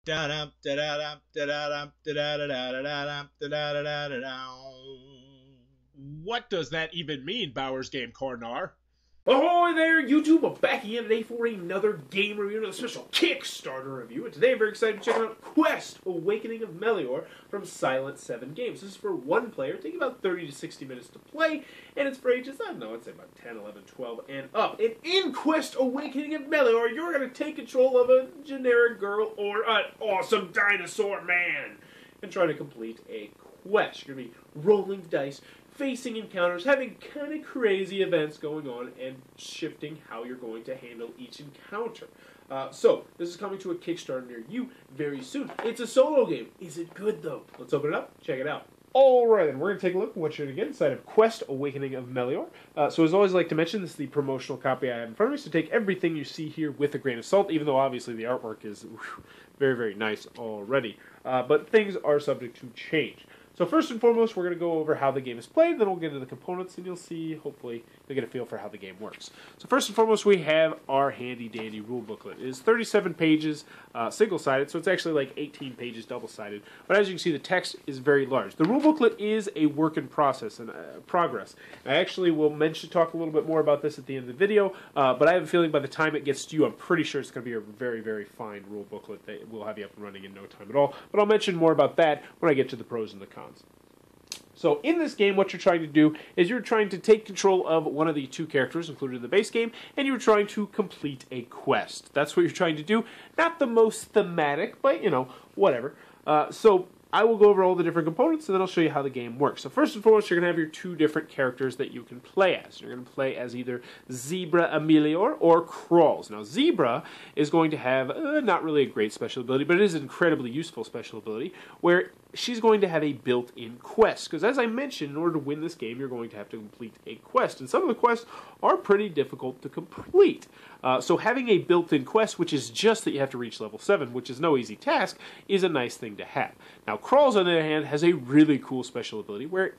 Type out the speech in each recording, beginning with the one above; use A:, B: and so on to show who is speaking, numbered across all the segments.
A: What does that even mean, Bowers Game Corner?
B: Ahoy there, YouTube! I'm back again today for another game review, another special Kickstarter review. And today I'm very excited to check out Quest: Awakening of Melior from Silent 7 Games. This is for one player, taking about 30 to 60 minutes to play, and it's for ages, I don't know, I'd say about 10, 11, 12, and up. And in Quest: Awakening of Melior, you're going to take control of a generic girl or an awesome dinosaur man and try to complete a quest. You're going to be rolling dice, facing encounters, having kind of crazy events going on, and shifting how you're going to handle each encounter. So, this is coming to a Kickstarter near you very soon. It's a solo game. Is it good, though? Let's open it up, check it out. Alright, then, we're going to take a look at what you're going to get inside of Quest: Awakening of Melior. So as always, I like to mention, this is the promotional copy I have in front of me, so take everything you see here with a grain of salt, even though obviously the artwork is very, very nice already. But things are subject to change. So first and foremost, we're going to go over how the game is played, then we'll get into the components, and you'll see, hopefully, you'll get a feel for how the game works. So first and foremost, we have our handy-dandy rule booklet. It is 37 pages, single-sided, so it's actually like 18 pages double-sided. But as you can see, the text is very large. The rule booklet is a work in process and progress. I actually will talk a little bit more about this at the end of the video, but I have a feeling by the time it gets to you, I'm pretty sure it's going to be a very, very fine rule booklet that will have you up and running in no time at all. But I'll mention more about that when I get to the pros and the cons. So in this game, what you're trying to do is you're trying to take control of one of the two characters included in the base game, and you're trying to complete a quest. That's what you're trying to do. Not the most thematic, but, you know, whatever. So I will go over all the different components, and then I'll show you how the game works. So first and foremost, you're going to have your two different characters that you can play as. You're going to play as either Zebra Melior or Crawls. Now, Zebra is going to have not really a great special ability, but it is an incredibly useful special ability, where she's going to have a built-in quest. Because as I mentioned, in order to win this game, you're going to have to complete a quest. And some of the quests are pretty difficult to complete. So having a built-in quest, which is just that you have to reach level 7, which is no easy task, is a nice thing to have. Now, Crawls, on the other hand, has a really cool special ability where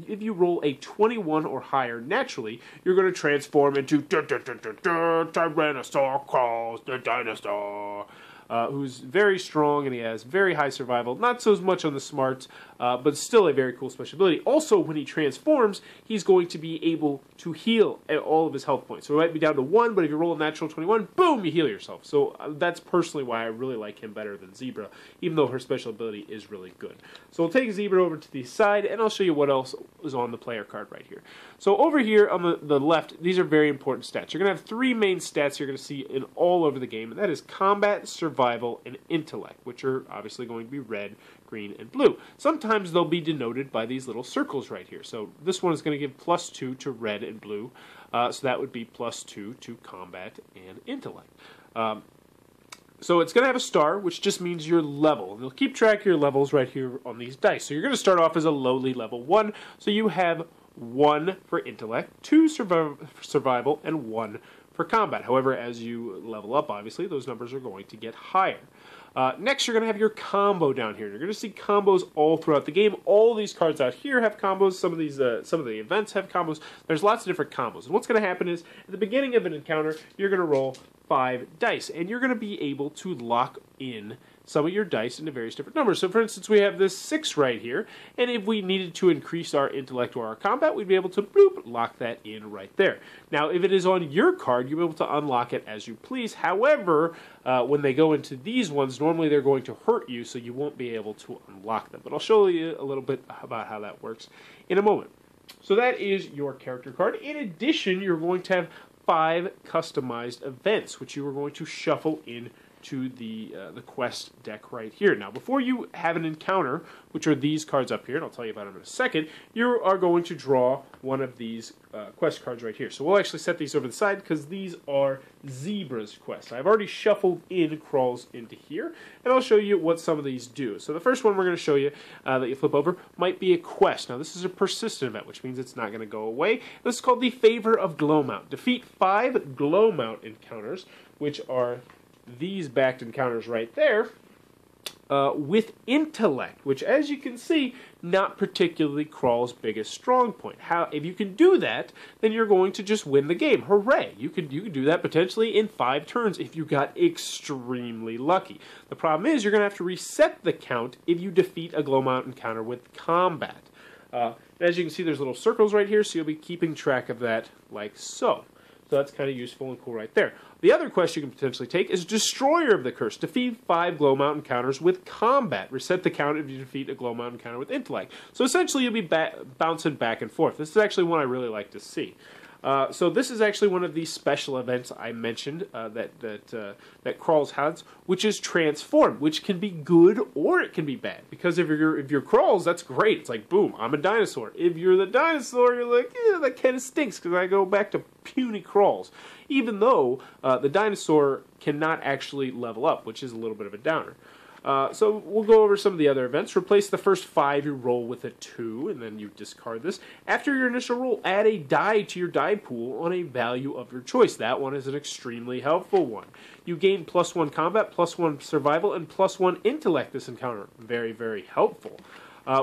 B: if you roll a 21 or higher naturally, you're going to transform into Tyrannosaur Crawls, the dinosaur. Who's very strong, and he has very high survival. Not so much on the smarts, but still a very cool special ability. Also, when he transforms, he's going to be able to heal all of his health points. So it might be down to 1, but if you roll a natural 21, boom, you heal yourself. So that's personally why I really like him better than Zebra, even though her special ability is really good. So we'll take Zebra over to the side, and I'll show you what else is on the player card right here. So over here on the left, these are very important stats. You're going to have 3 main stats you're going to see in all over the game, and that is combat, survival, and intellect, which are obviously going to be red, green, and blue. Sometimes they'll be denoted by these little circles right here. So this one is going to give +2 to red and blue, so that would be +2 to combat and intellect. So it's going to have a star, which just means your level. And they'll keep track of your levels right here on these dice. So you're going to start off as a lowly level 1, so you have 1 for intellect, 2 survival, and 1 for combat. However, as you level up, obviously, those numbers are going to get higher. Next, you're going to have your combo down here. You're going to see combos all throughout the game. All these cards out here have combos. Some of the events have combos. There's lots of different combos. And what's going to happen is, at the beginning of an encounter, you're going to roll 5 dice, and you're going to be able to lock in some of your dice into various different numbers. So for instance, we have this 6 right here, and if we needed to increase our intellect or our combat, we'd be able to bloop, lock that in right there. Now, if it is on your card, you'll be able to unlock it as you please. However, when they go into these ones, normally they're going to hurt you, so you won't be able to unlock them. But I'll show you a little bit about how that works in a moment. So that is your character card. In addition, you're going to have 5 customized events, which you are going to shuffle in to the quest deck right here. Now, before you have an encounter, which are these cards up here, and I'll tell you about them in a second, you are going to draw one of these quest cards right here. So we'll actually set these over the side because these are Zebra's quests. I've already shuffled in Crawls into here, and I'll show you what some of these do. So the first one we're going to show you that you flip over might be a quest. Now, this is a persistent event, which means it's not going to go away. This is called the Favor of Glowmount. Defeat 5 Glowmount encounters, which are these backed encounters right there, with intellect, which, as you can see, not particularly Crawl's biggest strong point. If you can do that, then you're going to just win the game. Hooray! You could do that potentially in 5 turns if you got extremely lucky. The problem is you're going to have to reset the count if you defeat a Glowmount encounter with combat. As you can see, there's little circles right here, so you'll be keeping track of that like so. So that's kind of useful and cool right there. The other quest you can potentially take is Destroyer of the Curse. Defeat 5 Glowmount encounters with combat. Reset the count if you defeat a Glowmount encounter with intellect. So essentially you'll be bouncing back and forth. This is actually one I really like to see. So this is actually one of these special events I mentioned that Crawls has, which is Transform, which can be good or it can be bad. Because if you're Crawls, that's great. It's like, boom, I'm a dinosaur. If you're the dinosaur, you're like, yeah, that kind of stinks because I go back to puny Crawls. Even though the dinosaur cannot actually level up, which is a little bit of a downer. So we'll go over some of the other events. Replace the first 5 you roll with a 2, and then you discard this. After your initial roll, add a die to your die pool on a value of your choice. That one is an extremely helpful one. You gain +1 combat, +1 survival, and +1 intellect this encounter. Very, very helpful.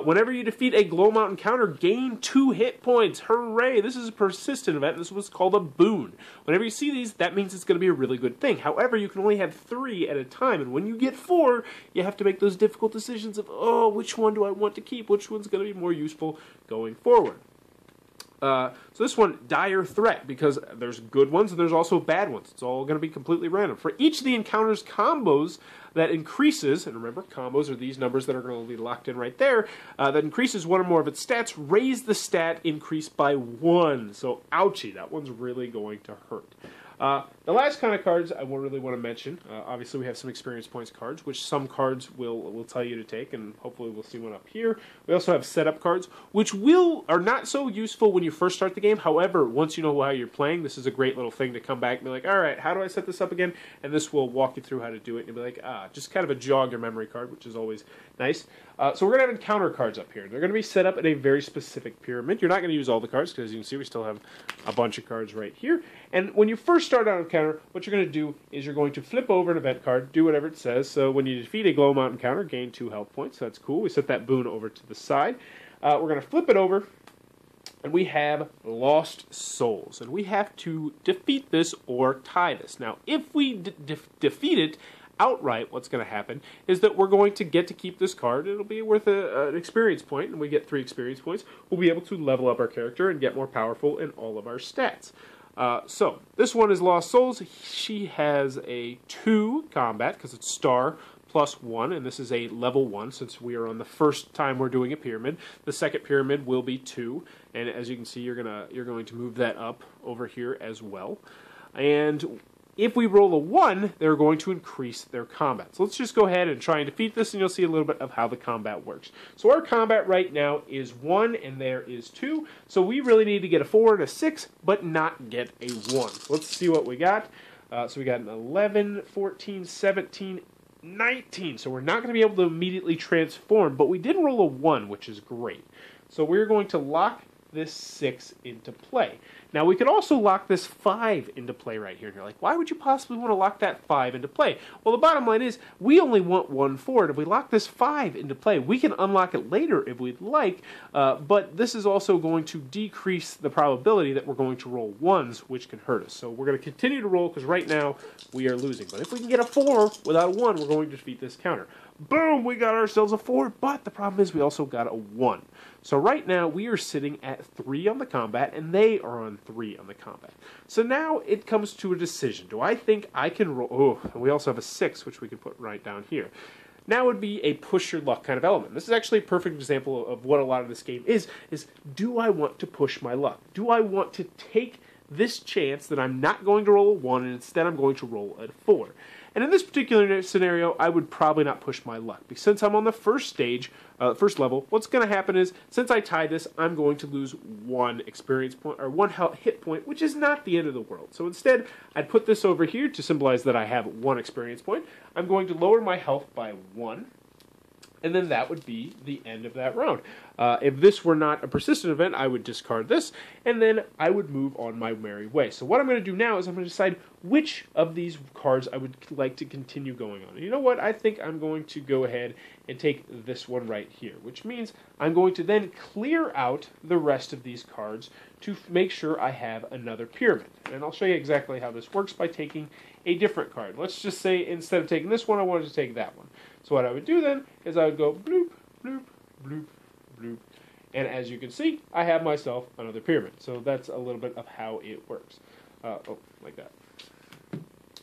B: Whenever you defeat a Glowmount encounter, gain 2 hit points. Hooray! This is a persistent event. This was called a boon. Whenever you see these, that means it's going to be a really good thing. However, you can only have 3 at a time, and when you get 4, you have to make those difficult decisions of, oh, which one do I want to keep? Which one's going to be more useful going forward? So this one, Dire Threat, because there's good ones and there's also bad ones. It's all going to be completely random. For each of the encounter's combos that increases, and remember, combos are these numbers that are going to be locked in right there, that increases one or more of its stats, raise the stat increase by 1. So, ouchie, that one's really going to hurt. The last kind of cards I really want to mention, obviously we have some experience points cards, which some cards will tell you to take, and hopefully we'll see one up here. We also have setup cards, which are not so useful when you first start the game. However, once you know how you're playing, this is a great little thing to come back and be like, all right, how do I set this up again? And this will walk you through how to do it, and you'll be like, just kind of a jog your memory card, which is always nice. So we're going to have encounter cards up here. They're going to be set up in a very specific pyramid. You're not going to use all the cards, because as you can see, we still have a bunch of cards right here. And when you first start out an encounter, what you're going to do is you're going to flip over an event card, do whatever it says. So when you defeat a Glowmount encounter, gain 2 health points. So that's cool. We set that boon over to the side. We're going to flip it over, and we have Lost Souls. And we have to defeat this or tie this. Now, if we defeat it outright, what's going to happen is that we're going to get to keep this card. It'll be worth an experience point, and we get 3 experience points. We'll be able to level up our character and get more powerful in all of our stats. So, this one is Lost Souls. She has a 2 combat, because it's star +1, and this is a level 1, since we are on the first time we're doing a pyramid. The second pyramid will be 2, and as you can see, you're going to move that up over here as well. And if we roll a 1, they're going to increase their combat. So let's just go ahead and try and defeat this, and you'll see a little bit of how the combat works. So our combat right now is 1, and there is 2. So we really need to get a 4 and a 6, but not get a 1. So let's see what we got. So we got an 11, 14, 17, 19. So we're not going to be able to immediately transform, but we did roll a 1, which is great. So we're going to lock this 6 into play. Now, we could also lock this 5 into play right here. And you're like, why would you possibly want to lock that 5 into play? Well, the bottom line is, we only want 1 4. If we lock this 5 into play, we can unlock it later if we'd like, but this is also going to decrease the probability that we're going to roll 1s, which can hurt us. So we're going to continue to roll, because right now we are losing. But if we can get a 4 without a 1, we're going to defeat this counter. Boom, we got ourselves a 4, but the problem is we also got a 1. So right now we are sitting at 3 on the combat, and they are on 3 on the combat. So now it comes to a decision. Do I think I can roll? Oh, and we also have a 6, which we can put right down here. Now would be a push your luck kind of element. This is actually a perfect example of what a lot of this game is do I want to push my luck? Do I want to take this chance that I'm not going to roll a 1, and instead I'm going to roll a 4? And in this particular scenario, I would probably not push my luck, because since I'm on the first stage, first level, what's going to happen is, since I tied this, I'm going to lose 1 experience point, or 1 hit point, which is not the end of the world. So instead, I'd put this over here to symbolize that I have 1 experience point. I'm going to lower my health by 1. And then that would be the end of that round. If this were not a persistent event, I would discard this, and then I would move on my merry way. So what I'm going to do now is I'm going to decide which of these cards I would like to continue going on. And you know what? I think I'm going to go ahead and take this one right here, which means I'm going to then clear out the rest of these cards to make sure I have another pyramid. And I'll show you exactly how this works by taking a different card. Let's just say instead of taking this one, I wanted to take that one. So what I would do then is I would go bloop, bloop, bloop, bloop. And as you can see, I have myself another pyramid. So that's a little bit of how it works. Like that.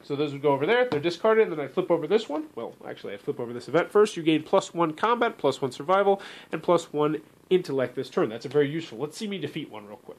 B: So those would go over there. They're discarded, and then I flip over this one. Well, actually, I flip over this event first. You gain +1 combat, +1 survival, and +1 intellect this turn. That's very useful. Let's see me defeat one real quick.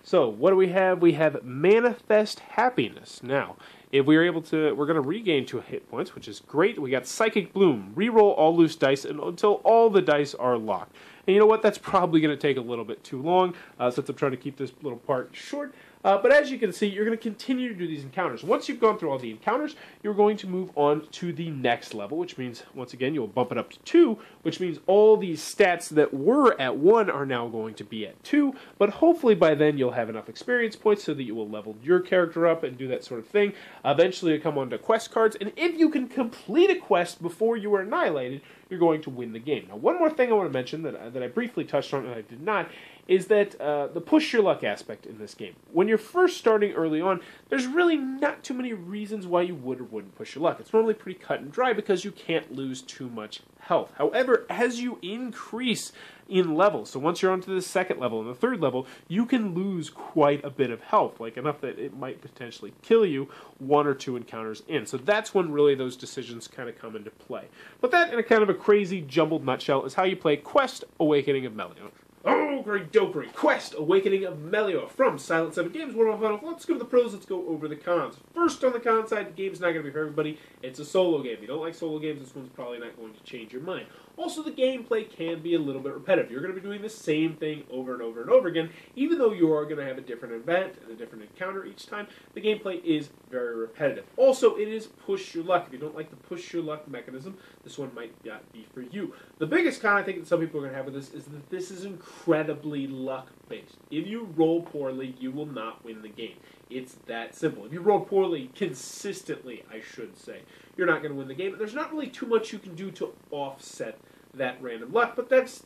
B: So what do we have? We have Manifest Happiness. Now, if we are able to, we're going to regain 2 hit points, which is great. We got Psychic Bloom. Reroll all loose dice until all the dice are locked. And you know what? That's probably going to take a little bit too long, since I'm trying to keep this little part short. But as you can see, you're going to continue to do these encounters. Once you've gone through all the encounters, you're going to move on to the next level, which means, once again, you'll bump it up to 2, which means all these stats that were at 1 are now going to be at 2, but hopefully by then you'll have enough experience points so that you will level your character up and do that sort of thing. Eventually you'll come on to quest cards, and if you can complete a quest before you are annihilated, you're going to win the game. Now, one more thing I want to mention that I briefly touched on and I did not, is that the push your luck aspect in this game. When you're first starting early on, there's really not too many reasons why you would or wouldn't push your luck. It's normally pretty cut and dry because you can't lose too much health. However, as you increase in levels, so once you're onto the 2nd level and the 3rd level, you can lose quite a bit of health, like enough that it might potentially kill you 1 or 2 encounters in. So that's when really those decisions kind of come into play. But that, in a kind of a crazy, jumbled nutshell, is how you play Quest Awakening of Melior. Oh, great dopery. Quest Awakening of Melior from Silent 7 Games. Let's go to the pros, let's go over the cons. First, on the con side, the game's not going to be for everybody. It's a solo game. If you don't like solo games, this one's probably not going to change your mind. Also, the gameplay can be a little bit repetitive. You're going to be doing the same thing over and over and over again, even though you are going to have a different event and a different encounter each time. The gameplay is very repetitive. Also, it is push your luck. If you don't like the push your luck mechanism, this one might not be for you. The biggest con I think that some people are going to have with this is that this is incredibly luck-based. If you roll poorly, you will not win the game. It's that simple. If you roll poorly consistently, I should say, you're not going to win the game. There's not really too much you can do to offset that random luck, but that's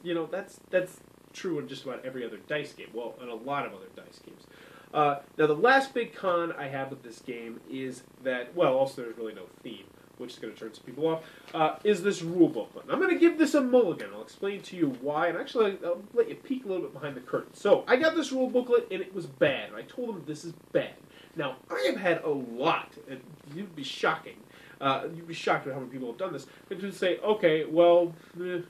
B: true in just about every other dice game. Well, in a lot of other dice games. Now, the last big con I have with this game is that, well, also there's really no theme, which is going to turn some people off, is this rule booklet. And I'm going to give this a mulligan. I'll explain to you why, and actually I'll let you peek a little bit behind the curtain. So, I got this rule booklet, and it was bad. I told them this is bad. Now, I have had a lot, and you'd be shocking. You'd be shocked at how many people have done this. They just say, okay, well, when's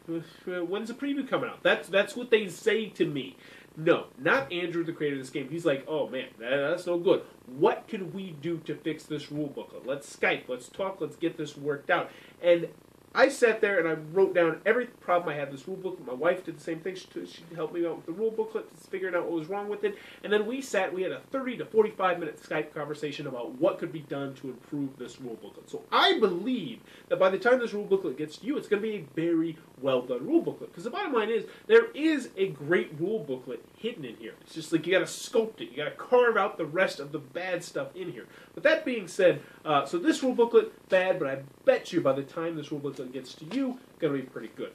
B: the preview coming out? That's what they say to me. No, not Andrew, the creator of this game. He's like, oh man, that's no good. What can we do to fix this rule booklet? Let's Skype, let's talk, let's get this worked out. And I sat there and I wrote down every problem I had with this rule booklet. My wife did the same thing. She helped me out with the rule booklet, figuring out what was wrong with it. And then we had a 30 to 45 minute Skype conversation about what could be done to improve this rule booklet. So I believe that by the time this rule booklet gets to you, it's going to be a very well done rule booklet. Because the bottom line is, there is a great rule booklet hidden in here. It's just like you got to sculpt it. You got to carve out the rest of the bad stuff in here. But that being said, so this rule booklet, bad, but I bet you by the time this rule booklet gets to you, going to be pretty good.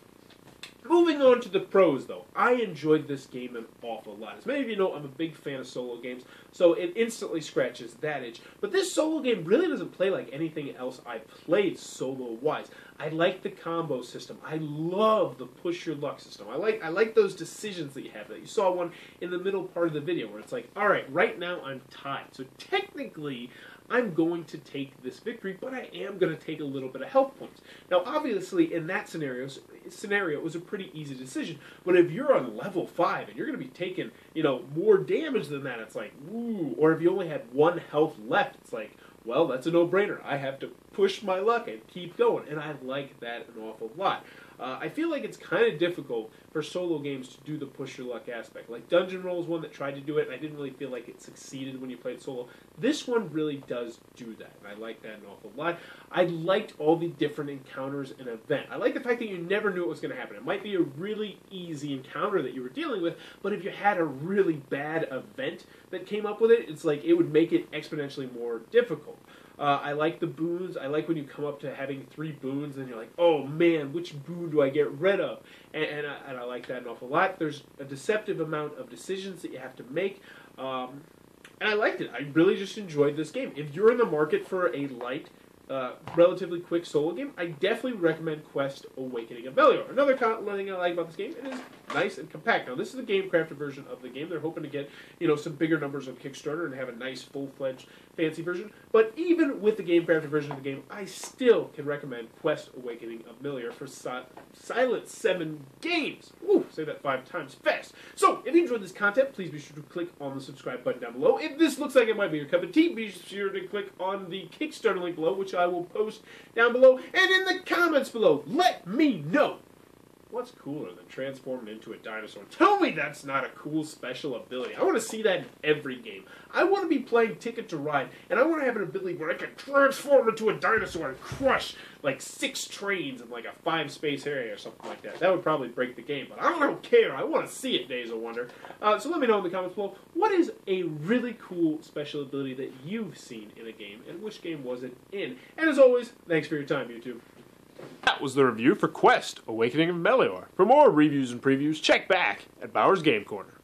B: Moving on to the pros, though, I enjoyed this game an awful lot. As many of you know, I'm a big fan of solo games, so it instantly scratches that itch. But this solo game really doesn't play like anything else I've played solo-wise. I like the combo system. I love the push your luck system. I like those decisions that you have. That you saw one in the middle part of the video where it's like, all right, right now I'm tied. So technically, I'm going to take this victory, but I am going to take a little bit of health points. Now, obviously, in that scenario, it was a pretty easy decision. But if you're on level 5 and you're going to be taking, more damage than that, it's like, ooh. Or if you only had 1 health left, it's like, well, that's a no-brainer. I have to push my luck and keep going, and I like that an awful lot. I feel like it's kind of difficult for solo games to do the push your luck aspect. Like Dungeon Roll is one that tried to do it, and I didn't really feel like it succeeded when you played solo. This one really does do that, and I like that an awful lot. I liked all the different encounters and event. I like the fact that you never knew what was going to happen. It might be a really easy encounter that you were dealing with, but if you had a really bad event that came up with it, it's like it would make it exponentially more difficult. I like the boons. I like when you come up to having 3 boons and you're like, oh man, which boon do I get rid of? And I like that an awful lot. There's a deceptive amount of decisions that you have to make. And I liked it. I really just enjoyed this game. If you're in the market for a light, relatively quick solo game, I definitely recommend Quest Awakening of Melior. Another thing I like about this game, it is nice and compact. Now, this is the game crafted version of the game. They're hoping to get, some bigger numbers on Kickstarter and have a nice, full-fledged, fancy version. But even with the game crafted version of the game, I still can recommend Quest Awakening of Melior for Silent 7 games. Woo, say that 5 times fast. So, if you enjoyed this content, please be sure to click on the subscribe button down below. If this looks like it might be your cup of tea, be sure to click on the Kickstarter link below, which I will post down below. And in the comments below, let me know what's cooler than transforming into a dinosaur. Tell me that's not a cool special ability. I want to see that in every game. I want to be playing Ticket to Ride, and I want to have an ability where I can transform into a dinosaur and crush like 6 trains in like a 5-space area or something like that. That would probably break the game, but I don't care. I want to see it, Days of Wonder. So let me know in the comments below, what is a really cool special ability that you've seen in a game, and which game was it in? And as always, thanks for your time, YouTube. That was the review for Quest Awakening of Melior. For more reviews and previews, check back at Bauer's Game Corner.